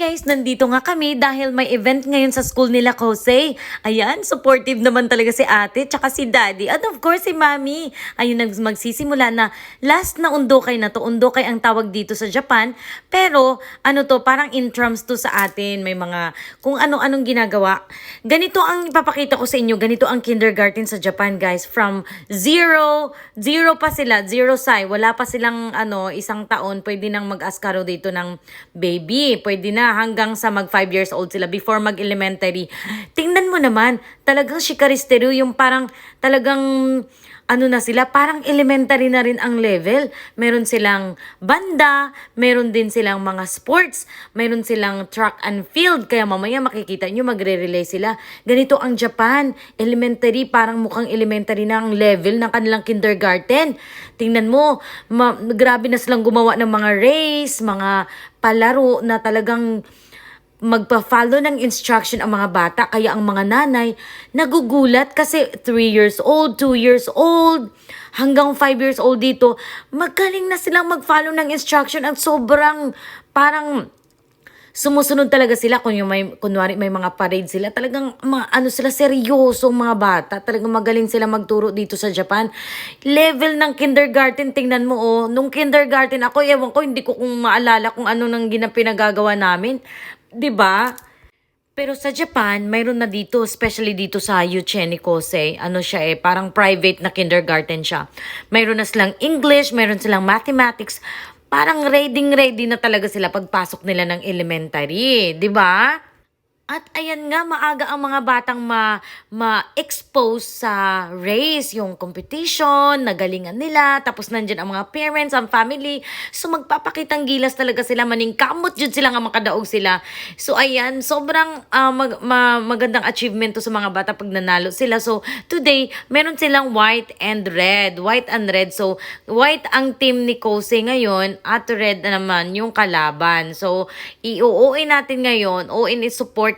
Guys, nandito nga kami dahil may event ngayon sa school nila, Kosei. Ayan, supportive naman talaga si ate tsaka si daddy. At of course si mami. Ayun, magsisimula na last na undokay na to. Undokay ang tawag dito sa Japan. Pero ano to, parang intrams to sa atin. May mga kung ano-anong ginagawa. Ganito ang ipapakita ko sa inyo. Ganito ang kindergarten sa Japan, guys. From zero pa sila, zero sai. Wala pa silang isang taon. Pwede nang mag-askaro dito ng baby. Pwede na hanggang sa mag 5 years old sila before mag-elementary. Tingnan mo naman, talagang shikaristeru, yung parang talagang na sila, parang elementary na rin ang level. Meron silang banda, meron din silang mga sports, meron silang track and field, kaya mamaya makikita nyo magre-relay sila. Ganito ang Japan, elementary, parang mukhang elementary na ang level ng kanilang kindergarten. Tingnan mo, grabe na silang gumawa ng mga race, mga palaro na talagang magpa-follow ng instruction ang mga bata. Kaya ang mga nanay nagugulat kasi 3 years old, 2 years old, hanggang 5 years old dito, magaling na silang mag-follow ng instruction at sobrang parang sumusunod talaga sila. Kung yung kunwari may mga parade sila, talagang sila, seryosong mga bata. Talagang magaling sila magturo dito sa Japan. Level ng kindergarten, tingnan mo nung kindergarten ako, ewan ko, hindi ko kung maalala kung ano nang pinagagawa namin. 'Di ba? Pero sa Japan, mayroon na dito, especially dito sa Yuchen Kosei. Siya parang private na kindergarten siya. Mayroon na silang English, mayroon silang mathematics. Parang ready na talaga sila pagpasok nila ng elementary, 'di ba? At ayan nga, maaga ang mga batang ma-expose sa race, yung competition, nagalingan nila, tapos nandyan ang mga parents, ang family. So magpapakitang gilas talaga sila, maningkamot jud sila nga makadaog sila. So ayan, sobrang magandang achievement to sa mga bata pag nanalo sila. So today, meron silang white and red. So white ang team ni Kosei ngayon at red naman yung kalaban. So i-OA natin ngayon,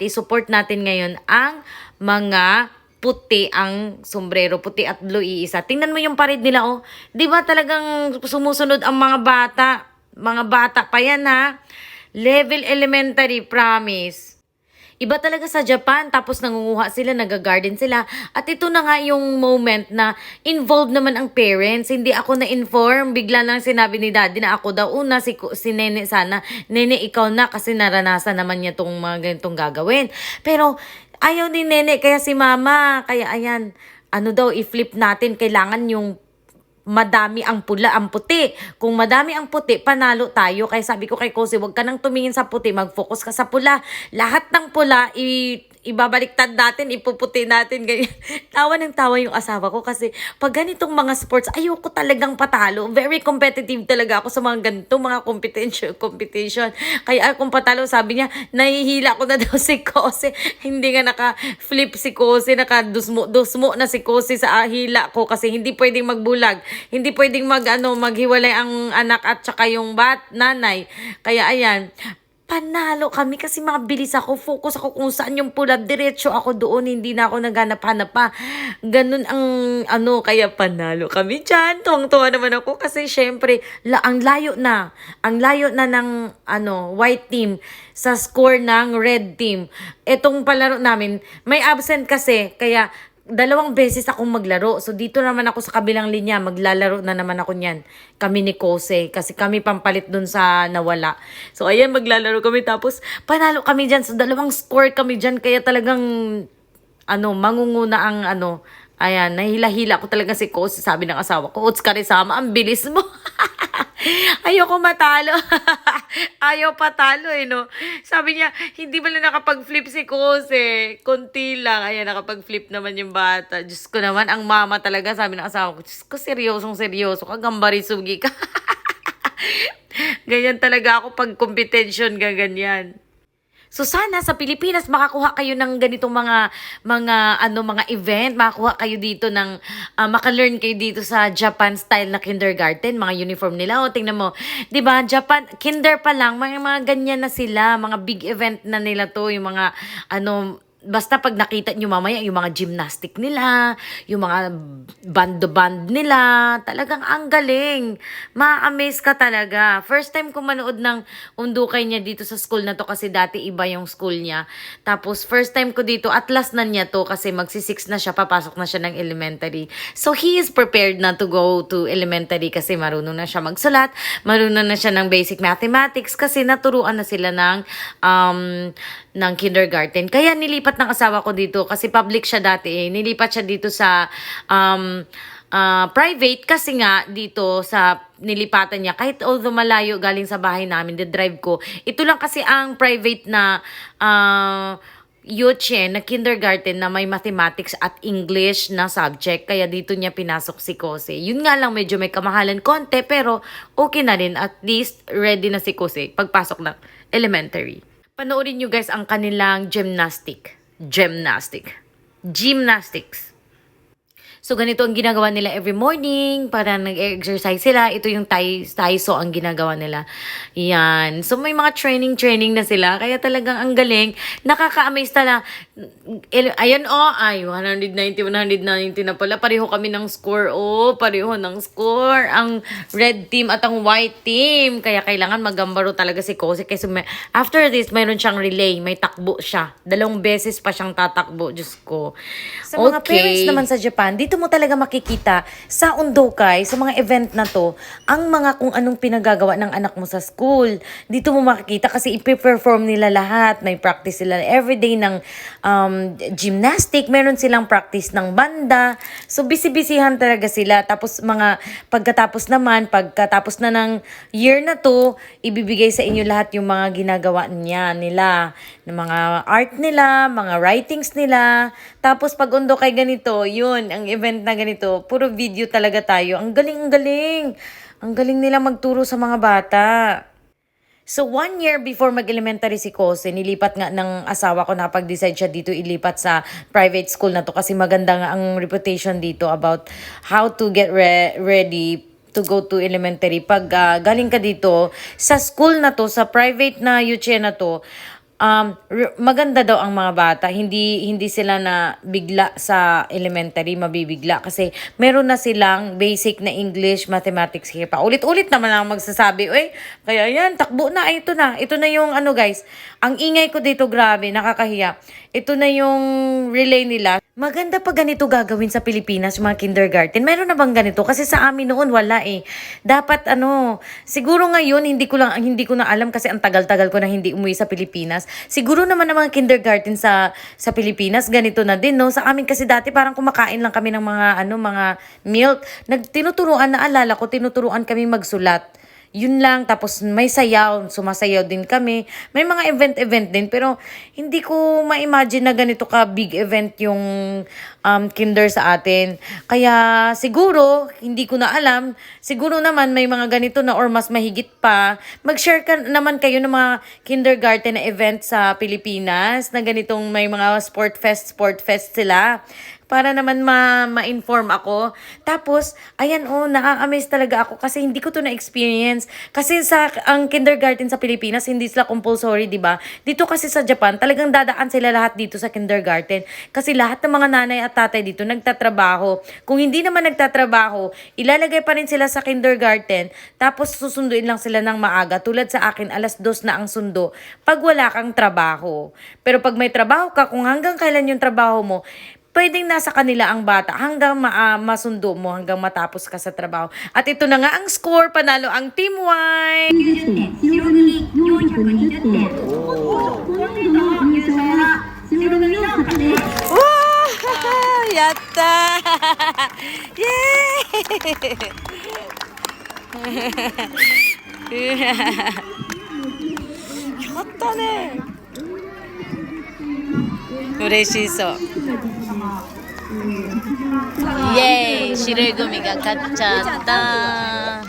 i-support natin ngayon ang mga puti, ang sombrero, puti at blue iisa. Tingnan mo yung parade nila, 'Di ba talagang sumusunod ang mga bata? Mga bata pa yan, ha? Level elementary, promise. Iba talaga sa Japan, tapos nangunguha sila, nag-garden sila. At ito na nga yung moment na involved naman ang parents. Hindi ako na-inform. Bigla lang sinabi ni daddy na ako daw una, si Nene sana. Nene, ikaw na, kasi naranasan naman niya itong mga ganitong gagawin. Pero ayaw ni Nene, kaya si mama. Kaya ayan, i-flip natin. Kailangan yung madami ang pula, ang puti. Kung madami ang puti, panalo tayo. Kaya sabi ko kay Kosei, wag ka nang tumingin sa puti, mag-focus ka sa pula. Lahat ng pula, ibabaliktad natin, ipuputi natin. Ganyan. Tawa ng tawa yung asawa ko kasi pag ganitong mga sports, ayoko talagang patalo. Very competitive talaga ako sa mga ganitong mga competition. Kaya kung patalo, sabi niya, nahihila ko na daw si Kosei. Hindi nga naka-flip si Kosei, naka-dusmo na si Kosei sa hila ko kasi hindi pwedeng magbulag. Hindi pwedeng maghiwalay ang anak at saka yung nanay. Kaya ayan, panalo kami kasi mabilis ako, focus ako kung saan yung pula, diretso ako doon, hindi na ako naghanap-hanap pa. Ganun ang kaya panalo kami dyan. Tuwang-tuwa naman ako kasi syempre, ang layo na ng white team sa score ng red team. Etong palaro namin, may absent kasi, kaya 2 beses akong maglaro. So, dito naman ako sa kabilang linya. Maglalaro na naman ako niyan. Kami ni Kosei. Kasi kami pampalit dun sa nawala. So, ayan, maglalaro kami. Tapos, panalo kami dyan. So, 2 score kami dyan. Kaya talagang, mangunguna ang, ayan, nahila-hila ko talaga si Kosei. Sabi ng asawa ko, Ots ka rin sama, ang bilis mo. Ayoko matalo. Ayaw patalo, no? Sabi niya, hindi ba na nakapag-flip si Kosei? Konti lang. Ayan, nakapag-flip naman yung bata. Diyos ko naman, ang mama talaga. Sabi ng asawa ko, Diyos ko, seryoso ka. Gambari sugi ka. Ganyan talaga ako pag competition, gaganyan. So sana sa Pilipinas makakuha kayo ng ganitong mga event, makakuha kayo dito ng maka-learn kayo dito sa Japan style na kindergarten, mga uniform nila. Tingnan mo, 'di ba? Japan kinder pa lang, mga ganyan na sila, mga big event na nila 'to, yung mga basta pag nakita nyo mamaya yung mga gymnastic nila, yung mga band nila, talagang ang galing. Ma-amaze ka talaga. First time ko manood ng undukay niya dito sa school na to kasi dati iba yung school niya. Tapos first time ko dito, at last na niya to kasi magsi-6 na siya, papasok na siya ng elementary. So he is prepared na to go to elementary kasi marunong na siya magsulat, marunong na siya ng basic mathematics kasi naturuan na sila ng kindergarten. Kaya nilipat ng asawa ko dito kasi public siya dati eh. Nilipat siya dito sa private kasi nga dito sa nilipatan niya. Kahit although malayo galing sa bahay namin, the drive ko. Ito lang kasi ang private na Yuche na kindergarten na may mathematics at English na subject. Kaya dito niya pinasok si Kose. Yun nga lang medyo may kamahalan konti pero okay na rin. At least ready na si Kose pagpasok ng elementary. Panoorin nyo guys ang kanilang gymnastics. So, ganito ang ginagawa nila every morning para nag-exercise sila. Ito yung taiso ang ginagawa nila. Yan. So, may mga training na sila. Kaya talagang ang galing. Nakaka-amaze talaga. Ayan ay 190 na pala. Pareho kami ng score. Pareho ng score. Ang red team at ang white team. Kaya kailangan magambaro talaga si Kose. Kasi after this, mayroon siyang relay. May takbo siya. 2 beses pa siyang tatakbo. Diyos ko. Sa mga parents naman sa Japan, dito mo talaga makikita sa undokay, sa mga event na to, ang mga kung anong pinagagawa ng anak mo sa school. Dito mo makikita kasi ipi-perform nila lahat. May practice sila everyday ng gymnastic. Meron silang practice ng banda. So, busy-busyhan talaga sila. Tapos, pagkatapos na ng year na to, ibibigay sa inyo lahat yung mga ginagawa nila. Ng mga art nila, mga writings nila. Tapos, pag undokay ganito, yun, ang event na ganito, puro video talaga tayo. Ang galing. Ang galing nila magturo sa mga bata. So, 1 year before mag-elementary si Kose, nilipat nga ng asawa ko, nakapag-decide siya dito ilipat sa private school na to kasi maganda nga ang reputation dito about how to get ready to go to elementary. Pag galing ka dito, sa school na to, sa private na yuche na to, maganda daw ang mga bata. Hindi sila na bigla sa elementary, mabibigla. Kasi meron na silang basic na English, mathematics. Pa ulit-ulit naman lang magsasabi, kaya yan, takbo na, ito na. Ito na yung guys, ang ingay ko dito, grabe, nakakahiya. Ito na yung relay nila. Maganda pa ganito gagawin sa Pilipinas, mga kindergarten. Meron na bang ganito? Kasi sa amin noon, wala eh. Dapat siguro ngayon, hindi ko na alam kasi ang tagal-tagal ko na hindi umuwi sa Pilipinas. Siguro naman ang mga kindergarten sa Pilipinas, ganito na din, no? Sa amin kasi dati parang kumakain lang kami ng mga milk. Naalala ko, tinuturuan kami magsulat. Yun lang, tapos may sayaw, sumasayaw din kami. May mga event din, pero hindi ko ma-imagine na ganito ka big event yung kinder sa atin. Kaya siguro, hindi ko na alam, siguro naman may mga ganito na or mas mahigit pa. Mag-share naman kayo ng mga kindergarten na event sa Pilipinas na ganitong may mga sport fest sila. Para naman ma-inform ako. Tapos, ayan na-amaze talaga ako kasi hindi ko to na-experience. Kasi ang kindergarten sa Pilipinas, hindi sila compulsory, di ba? Dito kasi sa Japan, talagang dadaan sila lahat dito sa kindergarten. Kasi lahat ng mga nanay at tatay dito nagtatrabaho. Kung hindi naman nagtatrabaho, ilalagay pa rin sila sa kindergarten. Tapos susunduin lang sila ng maaga. Tulad sa akin, 2:00 na ang sundo pag wala kang trabaho. Pero pag may trabaho ka, kung hanggang kailan yung trabaho mo, pwedeng nasa kanila ang bata hanggang masundo mo, hanggang matapos ka sa trabaho. At ito na nga ang score, panalo ang Team White! やったーイエーイやったね嬉しそうイエーイ白いグミが勝っちゃった